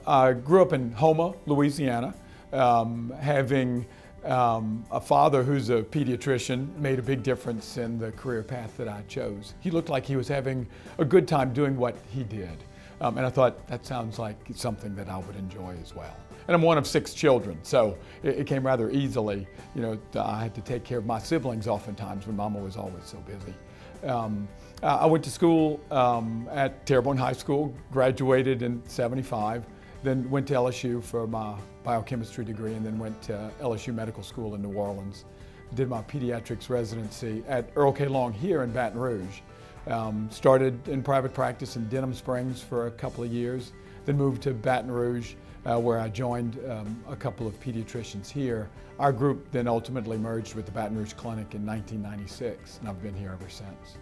I grew up in Houma, Louisiana. Having a father who's a pediatrician made a big difference in the career path that I chose. He looked like he was having a good time doing what he did. And I thought, that sounds like something that I would enjoy as well. And I'm one of 6 children, so it came rather easily. You know, I had to take care of my siblings oftentimes when Mama was always so busy. I went to school at Terrebonne High School, graduated in '75, then went to LSU for my biochemistry degree, and then went to LSU Medical School in New Orleans. Did my pediatrics residency at Earl K here in Baton Rouge. Started in private practice in Denham Springs for a couple of years, then moved to Baton Rouge where I joined a couple of pediatricians here. Our group then ultimately merged with the Baton Rouge Clinic in 1996, and I've been here ever since.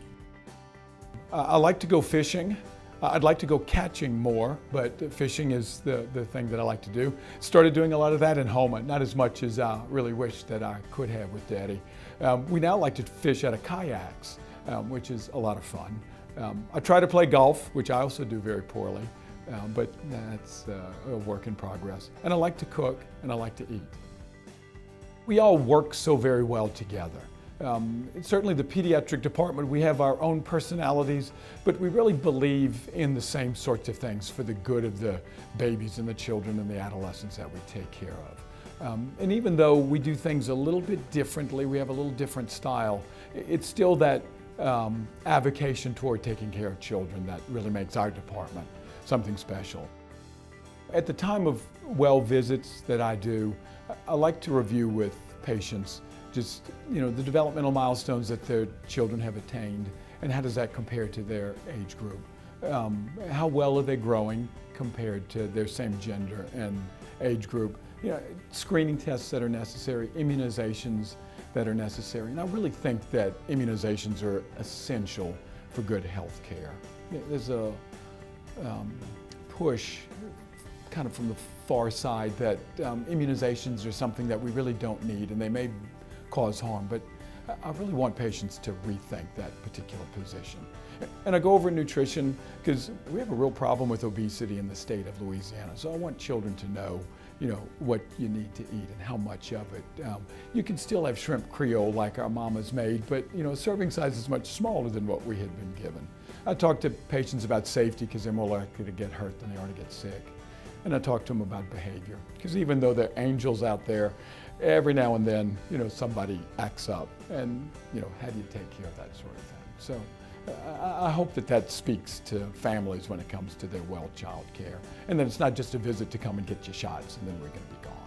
I like to go fishing. I'd like to go catching more, but fishing is the thing that I like to do. Started doing a lot of that in Houma, not as much as I really wish that I could have with Daddy. We now like to fish out of kayaks, which is a lot of fun. I try to play golf, which I also do very poorly, but that's a work in progress. And I like to cook, and I like to eat. We all work so very well together. Certainly the pediatric department, we have our own personalities, but we really believe in the same sorts of things for the good of the babies and the children and the adolescents that we take care of. And even though we do things a little bit differently, we have a little different style, it's still that avocation toward taking care of children that really makes our department something special. At the time of well visits that I do, I like to review with patients just, you know, the developmental milestones that their children have attained, and how does that compare to their age group? How well are they growing compared to their same gender and age group? You know, screening tests that are necessary, immunizations that are necessary. And I really think that immunizations are essential for good health care. There's a push kind of from the far side that immunizations are something that we really don't need, and they may cause harm, but I really want patients to rethink that particular position. And I go over nutrition because we have a real problem with obesity in the state of Louisiana. So I want children to know, you know, what you need to eat and how much of it. You can still have shrimp Creole like our mamas made, but you know, a serving size is much smaller than what we had been given. I talk to patients about safety because they're more likely to get hurt than they are to get sick. And I talk to them about behavior, because even though they're angels out there, every now and then, you know, somebody acts up, and you know, how do you take care of that sort of thing? So I hope that that speaks to families when it comes to their well child care, and that it's not just a visit to come and get your shots and then we're going to be gone.